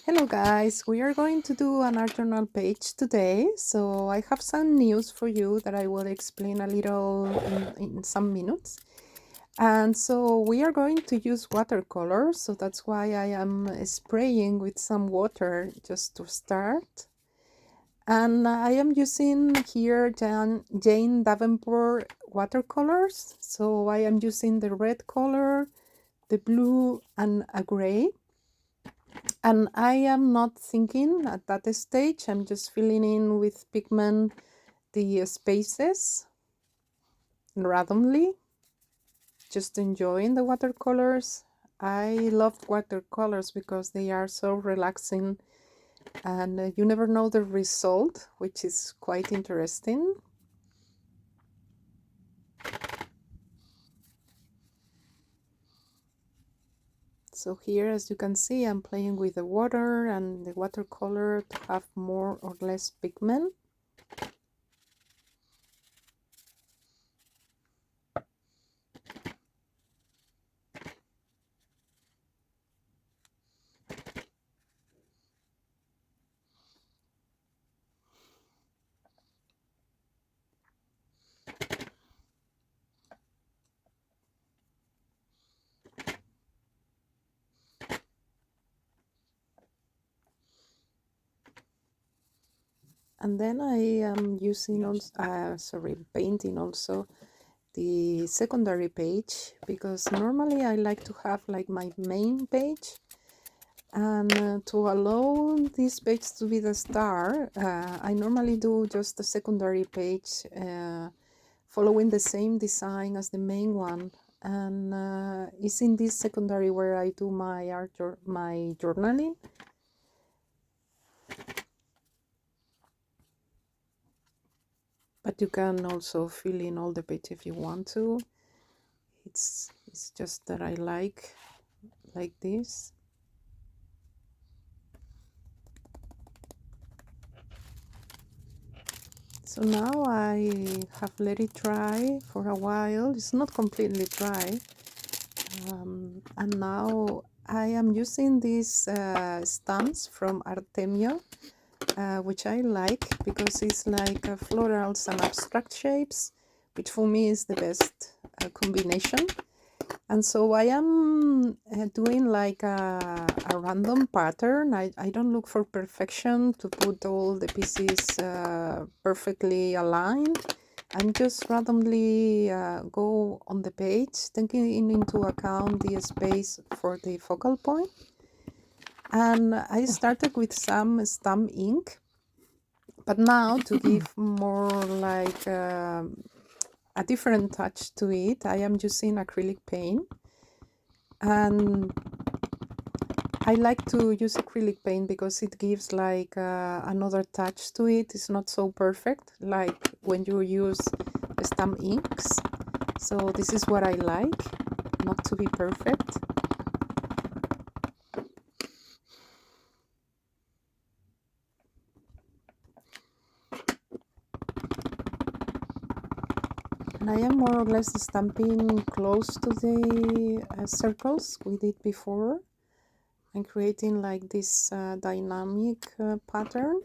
Hello guys, we are going to do an art journal page today, so I have some news for you that I will explain a little in some minutes. And so we are going to use watercolors, so that's why I am spraying with some water just to start. And I am using here Jane Davenport watercolors, so I am using the red color, the blue and a gray. And I am not thinking at that stage, I'm just filling in with pigment the spaces randomly, just enjoying the watercolors. I love watercolors because they are so relaxing and you never know the result, which is quite interesting. So here, as you can see, I'm playing with the water and the watercolor to have more or less pigment. And then I am using also, painting also the secondary page, because normally I like to have like my main page, and to allow this page to be the star, I normally do just the secondary page, following the same design as the main one. And it's in this secondary where I do my my journaling. But you can also fill in all the page if you want to. It's just that I like this. So now I have let it dry for a while. It's not completely dry. And now I am using these stamps from Artemio, which I like because it's like florals and abstract shapes, which for me is the best combination. And so I am doing like a random pattern. I don't look for perfection to put all the pieces perfectly aligned. I'm just randomly go on the page, taking into account the space for the focal point. And I started with some stamp ink, but now to give more like a different touch to it, I am using acrylic paint. And I like to use acrylic paint because it gives like another touch to it. It's not so perfect like when you use stamp inks. So this is what I like, not to be perfect. And I am more or less stamping close to the circles we did before, and creating like this dynamic pattern.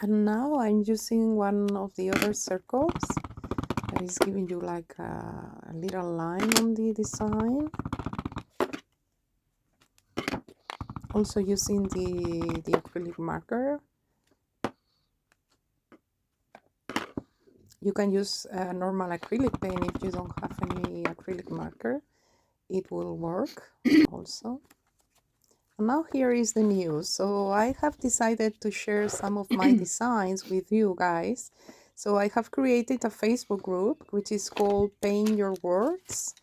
And now I'm using one of the other circles that is giving you like a little line on the design. Also using the acrylic marker. You can use normal acrylic paint if you don't have any acrylic marker. It will work also. And now here is the news. So I have decided to share some of my designs with you guys. So I have created a Facebook group which is called Paint Your Words,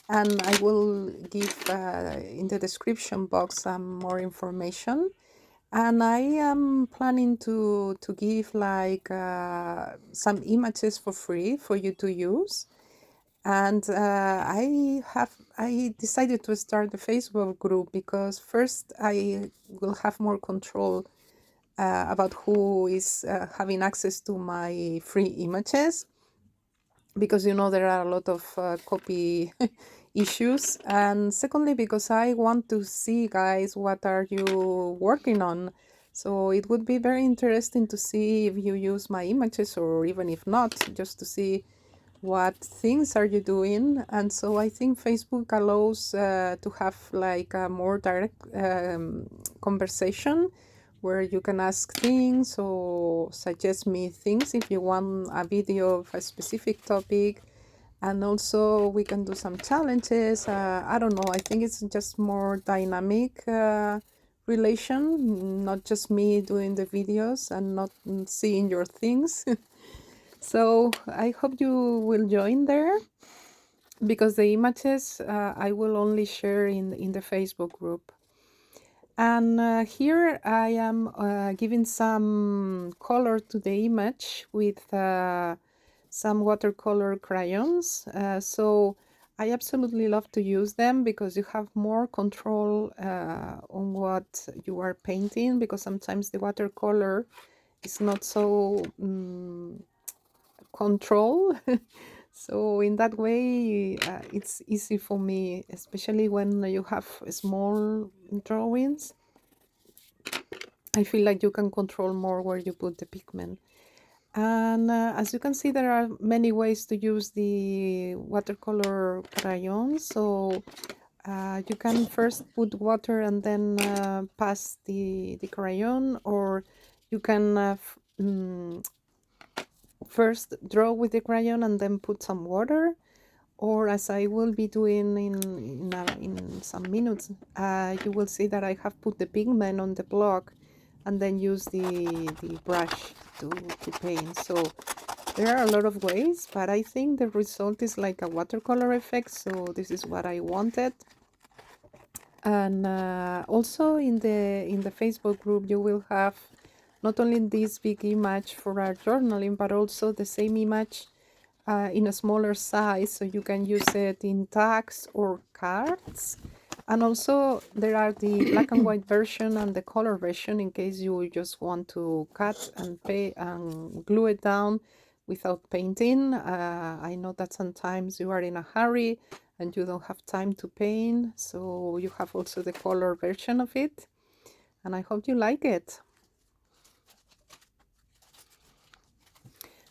and I will give in the description box some more information. And I am planning to give like some images for free for you to use. And I decided to start the Facebook group because first I will have more control about who is having access to my free images, because you know there are a lot of copy issues. And secondly, because I want to see, guys, what are you working on. So it would be very interesting to see if you use my images, or even if not, just to see what things are you doing. And so I think Facebook allows to have like a more direct conversation, where you can ask things or suggest me things if you want a video of a specific topic. And also we can do some challenges. I don't know, I think it's just more dynamic relation, not just me doing the videos and not seeing your things. So I hope you will join there, because the images I will only share in the Facebook group. And here I am giving some color to the image with some watercolor crayons. So I absolutely love to use them, because you have more control on what you are painting, because sometimes the watercolor is not so control. So in that way it's easy for me, especially when you have small drawings. I feel like you can control more where you put the pigment. And as you can see, there are many ways to use the watercolor crayons. So you can first put water and then pass the crayon, or you can first draw with the crayon and then put some water, or as I will be doing in some minutes, you will see that I have put the pigment on the block and then use the brush to paint. So there are a lot of ways, but I think the result is like a watercolor effect, so this is what I wanted. And also in the Facebook group you will have not only this big image for our journaling, but also the same image in a smaller size, so you can use it in tags or cards. And also there are the black and white version and the color version, in case you just want to cut and paint and glue it down without painting. I know that sometimes you are in a hurry and you don't have time to paint, so you have also the color version of it, and I hope you like it.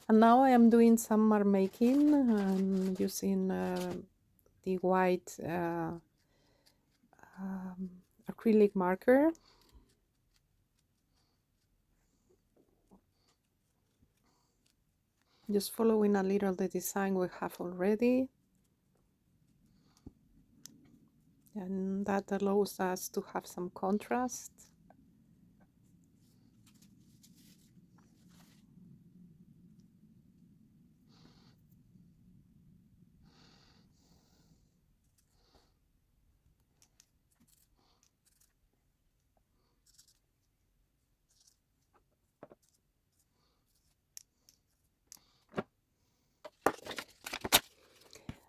And now I am doing some mark making using the white acrylic marker. Just following a little the design we have already. And that allows us to have some contrast.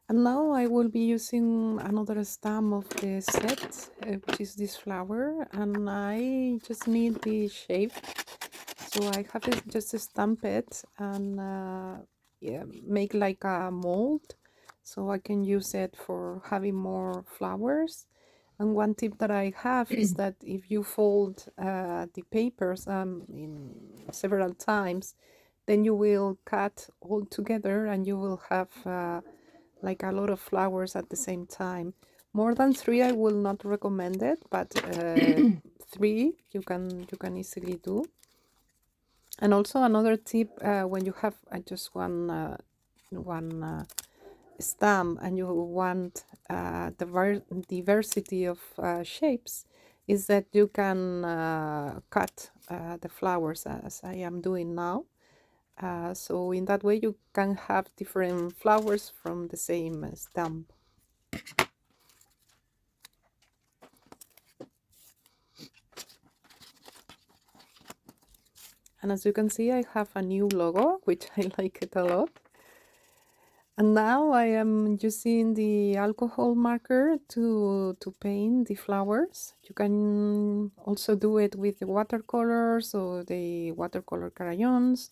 And now I will be using another stamp of the set, which is this flower, and I just need the shape. So I have to just stamp it and yeah, make like a mold, so I can use it for having more flowers. And one tip that I have is that if you fold the papers in several times, then you will cut all together and you will have like a lot of flowers at the same time. More than 3 I will not recommend it, but 3 you can easily do. And also another tip, when you have just one stamp and you want the diversity of shapes, is that you can cut the flowers as I am doing now. So in that way you can have different flowers from the same stamp. And as you can see, I have a new logo, which I like it a lot. And now I am using the alcohol marker to paint the flowers. You can also do it with the watercolors or the watercolor crayons,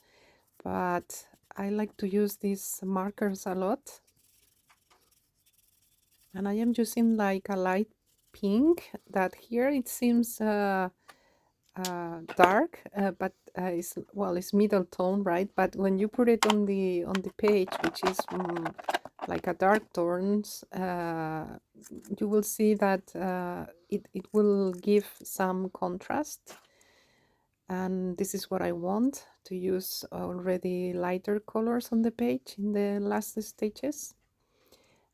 but I like to use these markers a lot. And I am using like a light pink that here it seems dark, but it's middle tone, right? But when you put it on the page, which is like a dark tones, you will see that it will give some contrast, and this is what I want, to use already lighter colors on the page in the last stages.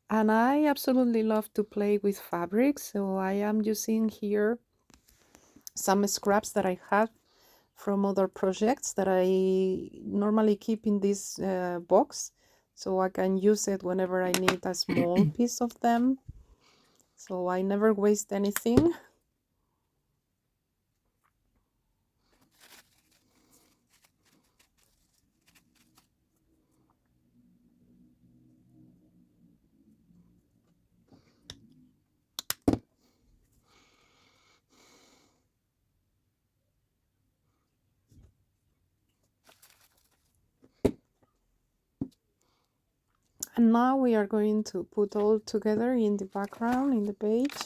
And I absolutely love to play with fabrics, so I am using here some scraps that I have from other projects that I normally keep in this box, so I can use it whenever I need a small piece of them, so I never waste anything. And now we are going to put all together in the background in the page.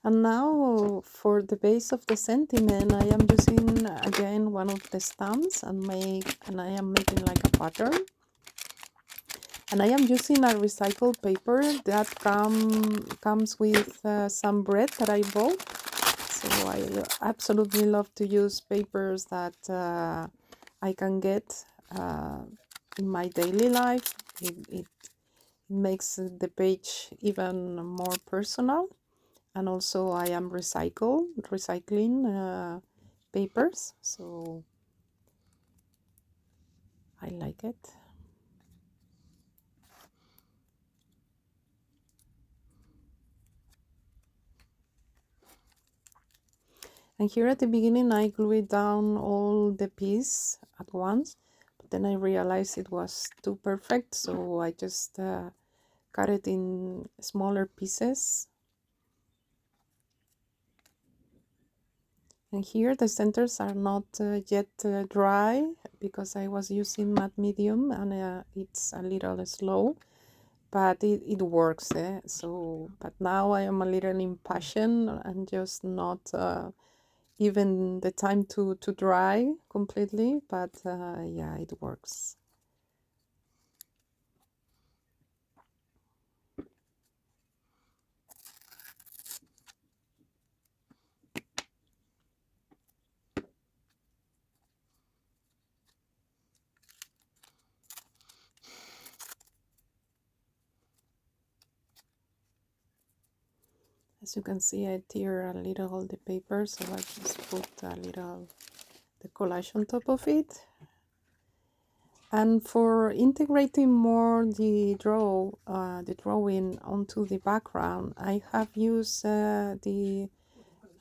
And now for the base of the sentiment, I am using again one of the stamps and I am making like a pattern. And I am using a recycled paper that comes with some bread that I bought. So I absolutely love to use papers that I can get in my daily life. It makes the page even more personal. And also I am recycling papers, so I like it. And here at the beginning I glued down all the piece at once, but then I realized it was too perfect, so I just cut it in smaller pieces. And here the centers are not yet dry because I was using matte medium and it's a little slow, but it works. So, but now I am a little impatient and just not even the time to dry completely, but yeah, it works. As you can see, I tear a little the paper, so I just put a little the collage on top of it. And for integrating more the drawing onto the background, I have used the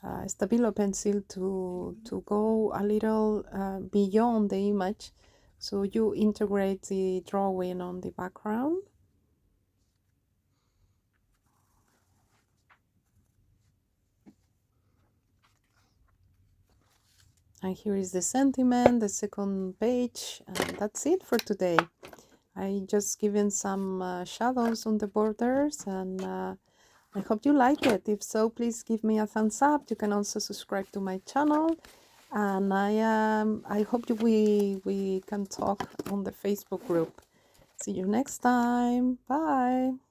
Stabilo pencil to go a little beyond the image, so you integrate the drawing on the background. And here is the sentiment, the second page, and that's it for today. I just given some shadows on the borders, and I hope you like it. If so, please give me a thumbs up. You can also subscribe to my channel, and I hope we can talk on the Facebook group. See you next time. Bye.